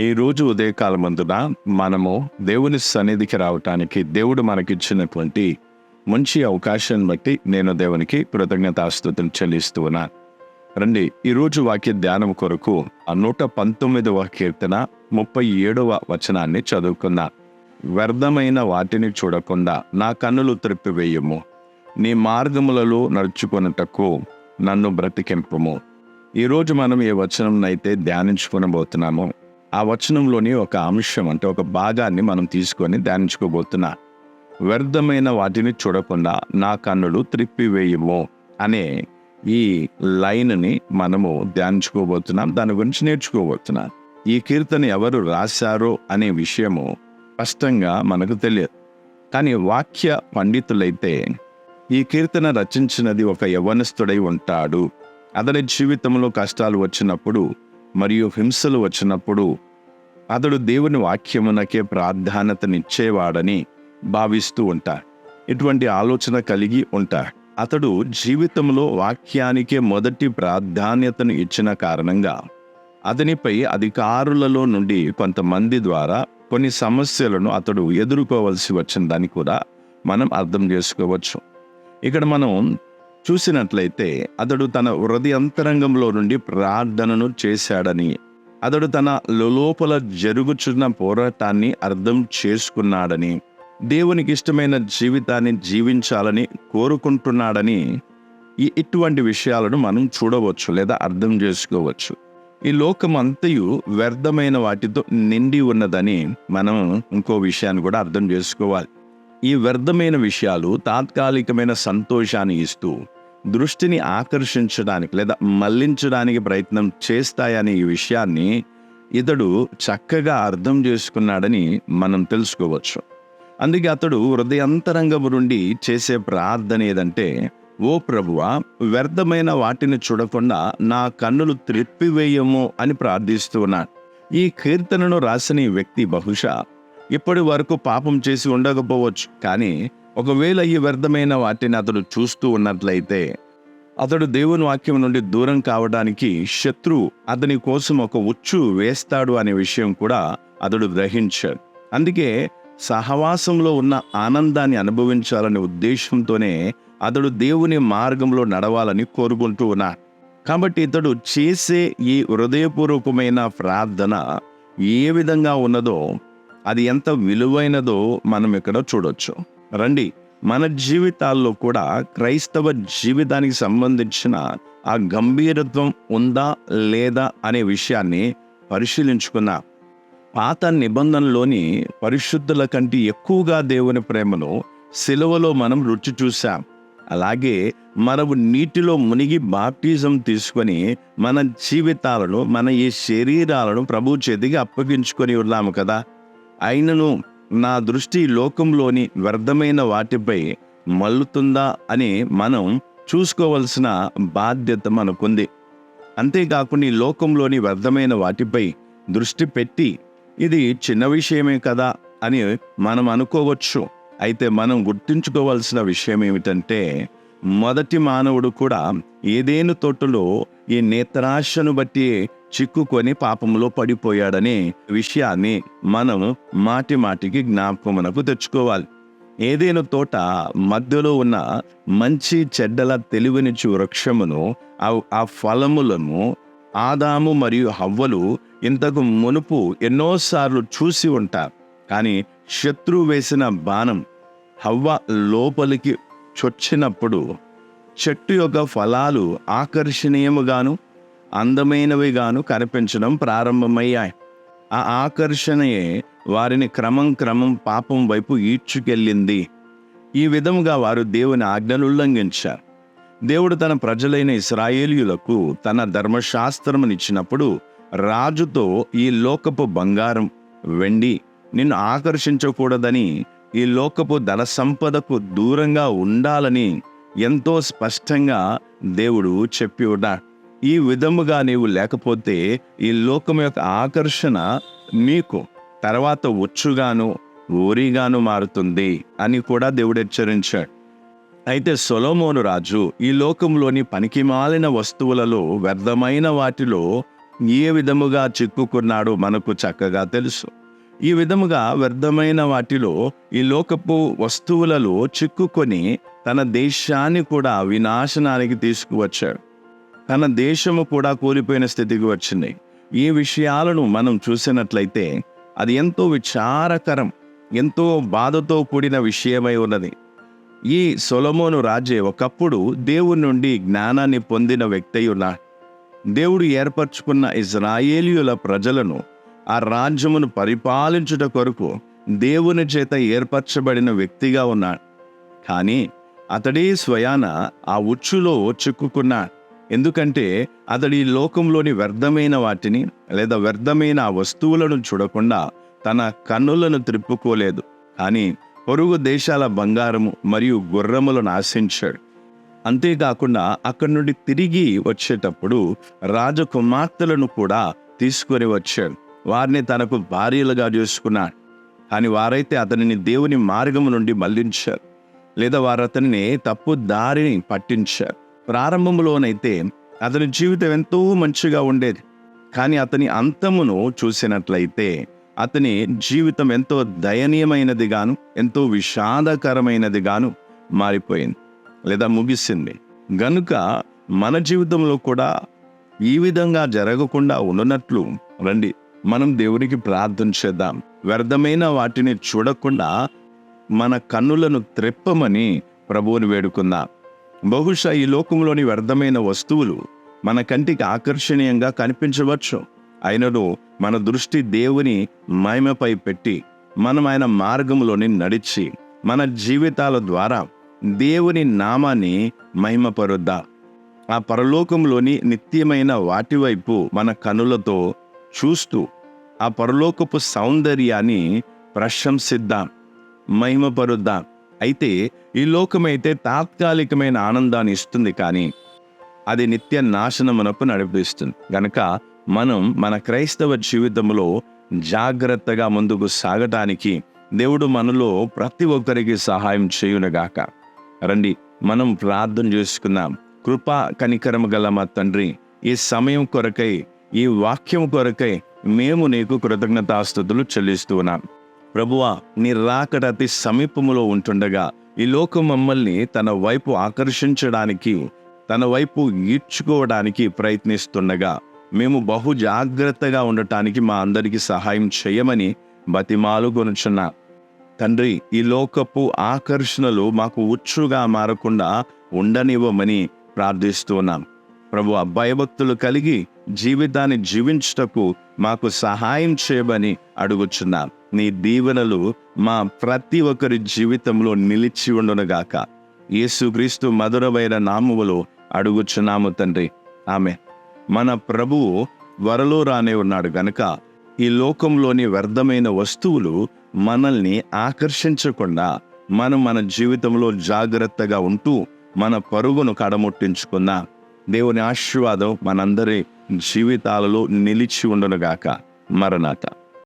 ఈరోజు ఉదయకాలమందున మనము దేవుని సన్నిధికి రావటానికి దేవుడు మనకిచ్చినటువంటి మంచి అవకాశాన్ని బట్టి నేను దేవునికి కృతజ్ఞతాస్తుతులు చెల్లిస్తూ ఉన్నాను. రండి, ఈరోజు వాక్య ధ్యానం కొరకు 119వ కీర్తన 37వ వచనాన్ని చదువుకుందాం. వ్యర్థమైన వాటిని చూడకుండా నా కన్నులు త్రిప్పివేయము, నీ మార్గములలో నడుచుకొనుటకు నన్ను బ్రతికింపుము. ఈరోజు మనం ఏ వచనంనైతే ధ్యానించుకొనబోతున్నామో ఆ వచనంలోని ఒక అంశం, అంటే ఒక భాగాన్ని మనం తీసుకొని ధ్యానించుకోబోతున్నా. వ్యర్థమైన వాటిని చూడకుండా నా కన్నులు త్రిప్పివేయము అనే ఈ లైన్ని మనము ధ్యానించుకోబోతున్నాం, దాని గురించి నేర్చుకోబోతున్నాం. ఈ కీర్తన ఎవరు రాశారో అనే విషయము స్పష్టంగా మనకు తెలియదు. కానీ వాక్య పండితులైతే ఈ కీర్తన రచించినది ఒక యవ్వనస్తుడై ఉంటాడు, అతని జీవితంలో కష్టాలు వచ్చినప్పుడు మరియు హింసలు వచ్చినప్పుడు అతడు దేవుని వాక్యమునకే ప్రాధాన్యతనిచ్చేవాడని భావిస్తూ ఉంటాడు. ఇటువంటి ఆలోచన కలిగి ఉంటాడు. అతడు జీవితంలో వాక్యానికే మొదటి ప్రాధాన్యతను ఇచ్చిన కారణంగా అతనిపై అధికారులలో నుండి కొంతమంది ద్వారా కొన్ని సమస్యలను అతడు ఎదుర్కోవలసి వచ్చిందని కూడా మనం అర్థం చేసుకోవచ్చు. ఇక్కడ మనం చూసినట్లయితే అతడు తన హృదయంతరంగంలో నుండి ప్రార్థనను చేశాడని, అతడు తన లోపల జరుగుచున్న పోరాటాన్ని అర్థం చేసుకున్నాడని, దేవునికి ఇష్టమైన జీవితాన్ని జీవించాలని కోరుకుంటున్నాడని ఇటువంటి విషయాలను మనం చూడవచ్చు లేదా అర్థం చేసుకోవచ్చు. ఈ లోకం అంతయు వ్యర్థమైన వాటితో నిండి ఉన్నదని మనం ఇంకో విషయాన్ని కూడా అర్థం చేసుకోవాలి. ఈ వ్యర్థమైన విషయాలు తాత్కాలికమైన సంతోషాన్ని ఇస్తూ దృష్టిని ఆకర్షించడానికి లేదా మళ్లించడానికి ప్రయత్నం చేస్తాయనే ఈ విషయాన్ని ఇతడు చక్కగా అర్థం చేసుకున్నాడని మనం తెలుసుకోవచ్చు. అందుకే అతడు హృదయాంతరంగము నుండి చేసే ప్రార్థన ఏదంటే, ఓ ప్రభువా, వ్యర్థమైన వాటిని చూడకుండా నా కన్నులు త్రిప్పివేయము అని ప్రార్థిస్తూ ఉన్నాడు. ఈ కీర్తనను రాసిన ఈ వ్యక్తి బహుశా ఇప్పటి వరకు పాపం చేసి ఉండకపోవచ్చు. కానీ ఒకవేళ ఈ వ్యర్థమైన వాటిని అతడు చూస్తూ ఉన్నట్లయితే అతడు దేవుని వాక్యం నుండి దూరం కావడానికి శత్రువు అతని కోసం ఒక ఉచ్చు వేస్తాడు అనే విషయం కూడా అతడు గ్రహించాడు. అందుకే సహవాసంలో ఉన్న ఆనందాన్ని అనుభవించాలనే ఉద్దేశంతోనే అతడు దేవుని మార్గంలో నడవాలని కోరుకుంటూ ఉన్నాడు. కాబట్టి ఇతడు చేసే ఈ హృదయపూర్వకమైన ప్రార్థన ఏ విధంగా ఉన్నదో, అది ఎంత విలువైనదో మనం ఇక్కడ చూడొచ్చు. రండి, మన జీవితాల్లో కూడా క్రైస్తవ జీవితానికి సంబంధించిన ఆ గంభీరత్వం ఉందా లేదా అనే విషయాన్ని పరిశీలించుకున్నాం. పాత నిబంధనలోని పరిశుద్ధుల కంటే ఎక్కువగా దేవుని ప్రేమను సిలువలో మనం రుచి చూసాం. అలాగే మనము నీటిలో మునిగి బాప్టిజం తీసుకొని మన జీవితాలను, మన ఈ శరీరాలను ప్రభు చేతికి అప్పగించుకొని ఉన్నాము కదా. అయినను నా దృష్టి లోకంలోని వ్యర్థమైన వాటిపై మల్లుతుందా అని మనం చూసుకోవలసిన బాధ్యత మనకుంది. అంతేకాకుండా ఈ లోకంలోని వ్యర్థమైన వాటిపై దృష్టి పెట్టి ఇది చిన్న విషయమే కదా అని మనం అనుకోవచ్చు. అయితే మనం గుర్తుంచుకోవాల్సిన విషయం ఏమిటంటే, మొదటి మానవుడు కూడా ఏదేను తోటలో ఈ నేత్రాశను బట్టి చిక్కుకొని పాపంలో పడిపోయాడనే విషయాన్ని మనం మాటి మాటికి జ్ఞాపకమునకు తెచ్చుకోవాలి. ఏదేను తోట మధ్యలో ఉన్న మంచి చెడ్డల తెలివినిచ్చు వృక్షమును, ఆ ఫలములను ఆదాము మరియు హవ్వలు ఇంతకు మునుపు ఎన్నోసార్లు చూసి ఉంటారు. కానీ శత్రువు వేసిన బాణం హవ్వ లోపలికి చొచ్చినప్పుడు చెట్టు యొక్క ఫలాలు ఆకర్షణీయముగాను అందమైనవిగాను కనిపించడం ప్రారంభమయ్యాయి. ఆ ఆకర్షణయే వారిని క్రమం పాపం వైపు ఈడ్చుకెళ్ళింది. ఈ విధముగా వారు దేవుని ఆజ్ఞను ఉల్లంఘించారు. దేవుడు తన ప్రజలైన ఇశ్రాయేలీయులకు తన ధర్మశాస్త్రమునిచ్చినప్పుడు రాజుతో ఈ లోకపు బంగారం, వెండి నిన్ను ఆకర్షించకూడదని, ఈ లోకపు ధన సంపదకు దూరంగా ఉండాలని ఎంతో స్పష్టంగా దేవుడు చెప్పి ఉన్నాడు. ఈ విధముగా నీవు లేకపోతే ఈ లోకం యొక్క ఆకర్షణ మీకు తర్వాత ఉచ్చుగాను ఊరిగాను మారుతుంది అని కూడా దేవుడు హెచ్చరించాడు. అయితే సొలొమోను రాజు ఈ లోకంలోని పనికిమాలిన వస్తువులలో, వ్యర్థమైన వాటిలో ఏ విధముగా చిక్కుకున్నాడో మనకు చక్కగా తెలుసు. ఈ విధముగా వ్యర్థమైన వాటిలో, ఈ లోకపు వస్తువులలో చిక్కుకొని తన దేశాన్ని కూడా వినాశనానికి తీసుకువచ్చాడు. తన దేశము కూడా కూలిపోయిన స్థితికి వచ్చింది. ఈ విషయాలను మనం చూసినట్లయితే అది ఎంతో విచారకరం, ఎంతో బాధతో కూడిన విషయమై ఉన్నది. ఈ సొలొమోను రాజే ఒకప్పుడు దేవుని నుండి జ్ఞానాన్ని పొందిన వ్యక్తి అయి ఉన్నాడు. దేవుడు ఏర్పరచుకున్న ఇజ్రాయేలీయుల ప్రజలను, ఆ రాజ్యమును పరిపాలించుట కొరకు దేవుని చేత ఏర్పరచబడిన వ్యక్తిగా ఉన్నాడు. కానీ అతడే స్వయాన ఆ ఉచ్చులో చిక్కుకున్నాడు. ఎందుకంటే అతడు ఈ లోకంలోని వ్యర్థమైన వాటిని లేదా వ్యర్థమైన ఆ వస్తువులను చూడకుండా తన కన్నులను త్రిప్పుకోలేదు. కానీ పొరుగు దేశాల బంగారము మరియు గుర్రములను ఆశించాడు. అంతేకాకుండా అక్కడి నుండి తిరిగి వచ్చేటప్పుడు రాజకుమార్తెలను కూడా తీసుకొని వచ్చాడు. వారిని తనకు భార్యలుగా చేసుకున్నాడు. కానీ వారైతే అతనిని దేవుని మార్గము నుండి మళ్లించారు, లేదా వారు అతనిని తప్పు దారిని పట్టించారు. ప్రారంభంలోనైతే అతని జీవితం ఎంతో మంచిగా ఉండేది. కానీ అతని అంతమును చూసినట్లయితే అతని జీవితం ఎంతో దయనీయమైనది గాను, ఎంతో విషాదకరమైనది గాను మారిపోయింది లేదా ముగిసింది. గనుక మన జీవితంలో కూడా ఈ విధంగా జరగకుండా ఉండనట్లు రండి మనం దేవునికి ప్రార్థన చేద్దాం. వ్యర్థమైన వాటిని చూడకుండా మన కన్నులను త్రెప్పమని ప్రభువుని వేడుకుందాం. బహుశా ఈ లోకంలోని వ్యర్థమైన వస్తువులు మన కంటికి ఆకర్షణీయంగా కనిపించవచ్చు. అయినను మన దృష్టి దేవుని మహిమపై పెట్టి మనం ఆయన మార్గంలోని నడిచి మన జీవితాల ద్వారా దేవుని నామాన్ని మహిమపరుద్దాం. ఆ పరలోకంలోని నిత్యమైన వాటి వైపు మన కనులతో చూస్తూ ఆ పరలోకపు సౌందర్యాన్ని ప్రశంసిద్దాం, మహిమపరుద్దాం. అయితే ఈ లోకమైతే తాత్కాలికమైన ఆనందాన్ని ఇస్తుంది, కానీ అది నిత్య నాశనమునకు నడిపిస్తుంది. గనక మనం మన క్రైస్తవ జీవితంలో జాగ్రత్తగా ముందుకు సాగటానికి దేవుడు మనలో ప్రతి ఒక్కరికి సహాయం చేయునుగాక. రండి మనం ప్రార్థన చేసుకుందాం. కృపా కనికరము గల మా తండ్రి, ఈ సమయం కొరకై, ఈ వాక్యం కొరకై మేము నీకు కృతజ్ఞతాస్తుతులు చెల్లిస్తూ ఉన్నాం. ప్రభువా, నీ రాకడ అతి సమీపములో ఉంటుండగా ఈ లోకం మమ్మల్ని తన వైపు ఆకర్షించడానికి, తన వైపు ఈడ్చుకోవడానికి ప్రయత్నిస్తుండగా మేము బహు జాగ్రత్తగా ఉండటానికి మా అందరికీ సహాయం చేయమని బతిమాలుకొనుచున్నా. తండ్రి, ఈ లోకపు ఆకర్షణలు మాకు ఉచ్చుగా మారకుండా ఉండనివ్వమని ప్రార్థిస్తున్నాం. ప్రభువా, భయభక్తులు కలిగి జీవితాన్ని జీవించుటకు మాకు సహాయం చేయమని అడుగుచున్నాం. నీ దీవెనలు మా ప్రతి ఒక్కరి జీవితంలో నిలిచి ఉండునుగాక. యేసుక్రీస్తు మధురమైన నామములో అడుగుచున్నాము తండ్రి, ఆమేన్. మన ప్రభువు త్వరలో రానే ఉన్నాడు గనుక ఈ లోకంలోని వ్యర్థమైన వస్తువులు మనల్ని ఆకర్షించకుండా మనం మన జీవితంలో జాగ్రత్తగా ఉంటూ మన పరుగును కడముట్టించుకుందాం. దేవుని ఆశీర్వాదం మనందరి జీవితాలలో నిలిచి ఉండునుగాక. మరణాత.